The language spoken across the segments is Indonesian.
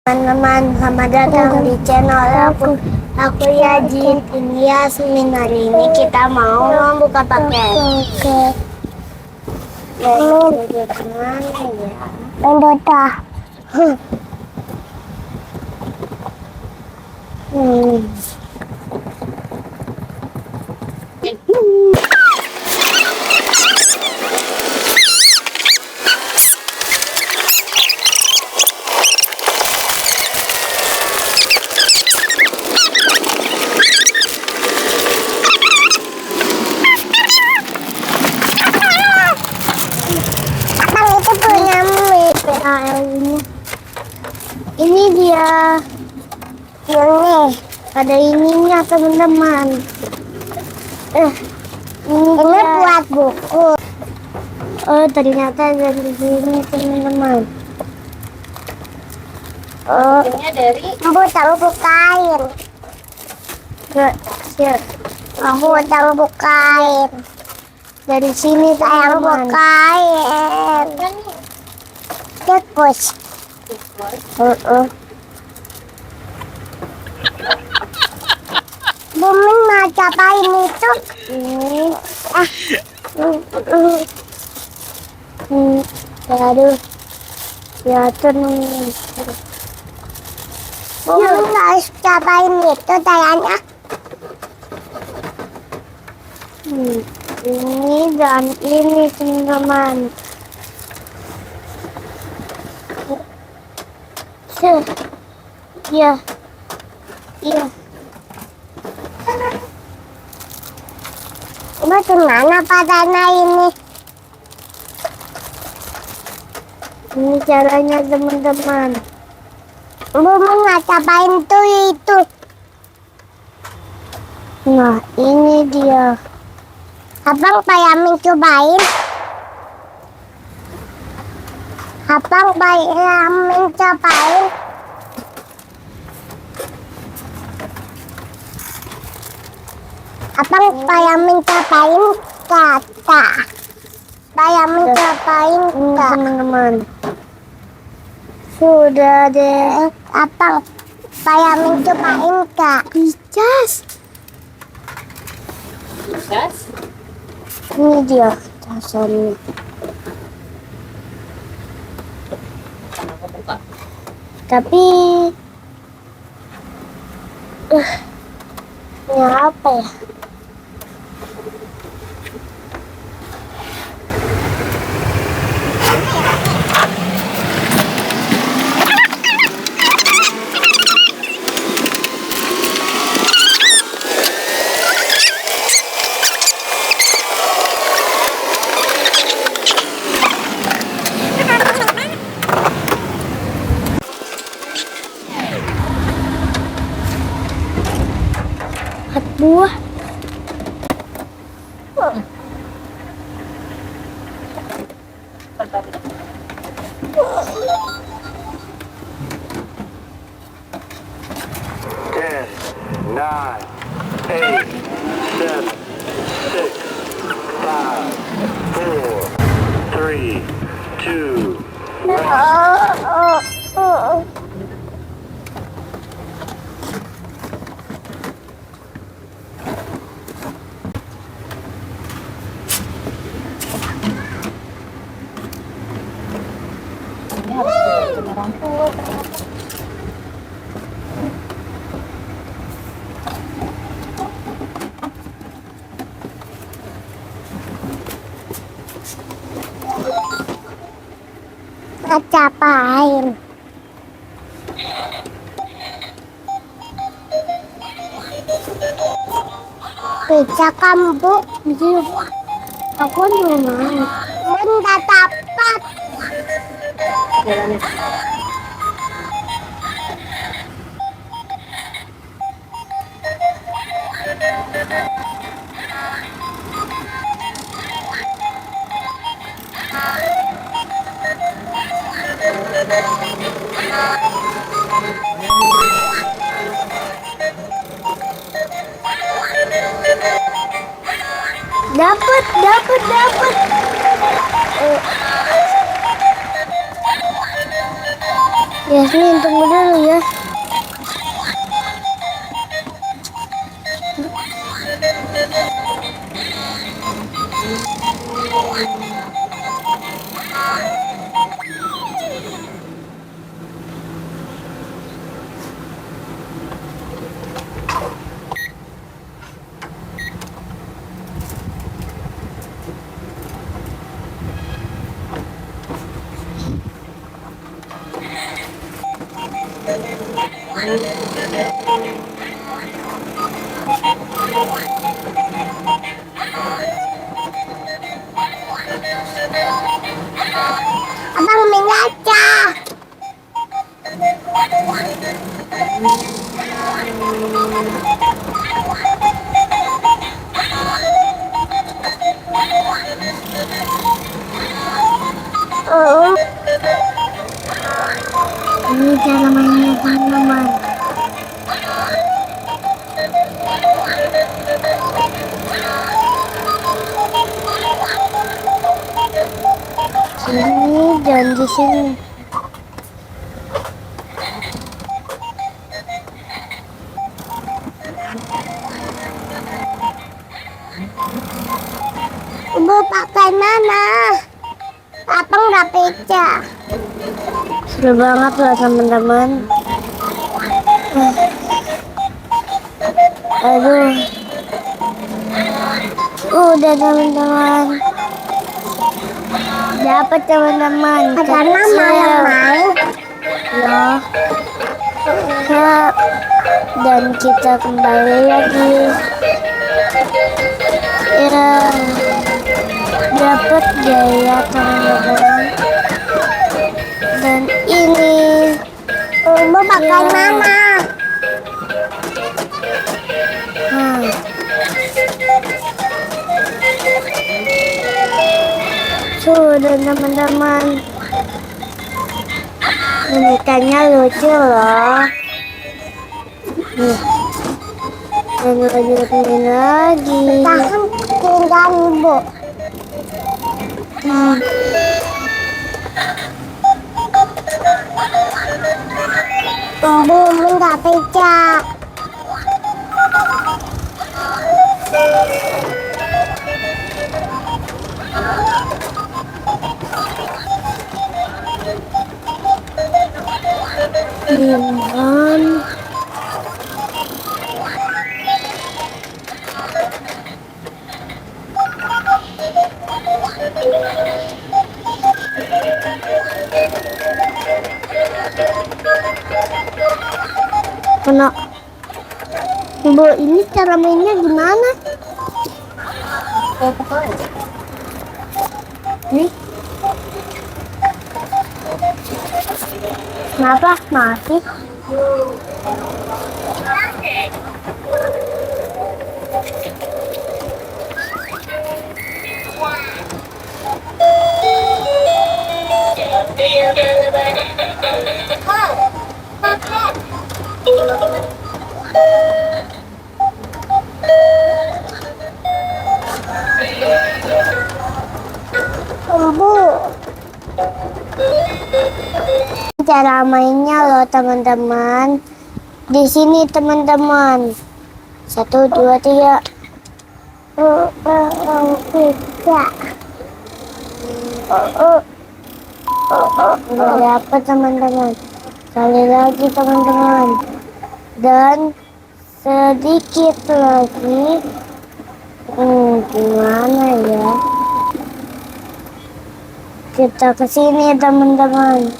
Teman-teman, selamat datang di channel aku Yajin. Ini Yasmin. Hari ini kita mau membuka paket. Ya, kemana ya? Mendota. Itu punya ini dia yang ada ininya teman-teman. Ini buat buku. Oh, ternyata dari sini teman-teman. Oh, ini dari bukain. Siap. Aku udah bukain. Dari sini sayang bukain. Tikus. Bumin mau capain itu? Aduh, ya nih. Bumin harus capain itu sayangnya. Ini dan ini teman-teman. Iya. Ini gimana padanya ini? Ini caranya teman-teman. Bumin nggak capain tuh itu. Nah, ini dia. Abang pengen cobain. Abang pengen cobain. Abang pengen cobain kata. Pengen cobain teman-teman. Sudah deh. Abang pengen cobain kak. Bicas. Ini dia dasarnya. Tapi ini apa ya? Buah. Ten, nine, 8, 7, 6, 5, 4, 3, 2, 1. Orang tua. Capain. Bisa kamu aku mana? Enggak dapat. Dapat. Yasmin, tunggu dulu ya. Abang main gacha. Oh. Ini cara mainnya teman-teman. Sini dan di sini. Ibu pakai mana? Abang nggak pecah. Seru banget loh teman-teman. Aduh. Udah teman-teman. Dapat teman-teman. Ada nama yang main. Ya. Ya. Dan kita kembali lagi. Ya. Dapat gaya teman-teman. Dan ini. Mau pakai mana? Sudah teman-teman. Bonekanya lucu loh. Dan lagi. Tahan tinggal ibu. Ibu nggak pecah. Limon. Kena. Bu, ini cara mainnya gimana? Nih. Kenapa mati? Bu, cara mainnya loh teman-teman. Di sini teman-teman. 1, 2, 3. Tiga. Nggak dapat teman-teman. Sekali lagi teman-teman. Dan sedikit lagi. Gimana ya? Kita ke sini teman-teman.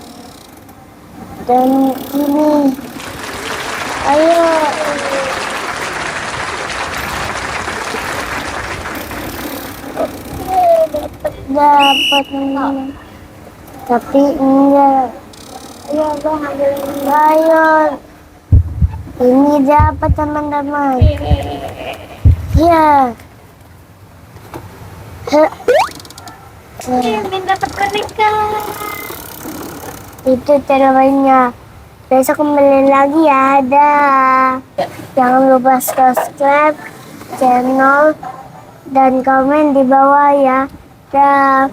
Dan ini. Ayo. Dapat teman-teman. Tapi enggak. Ayo bang, ayo. Ini dapat teman-teman. Ya. Dapat boneka. Itu cara mainnya. Besok kembali lagi ya. Dah. Jangan lupa subscribe channel dan komen di bawah ya. Dah.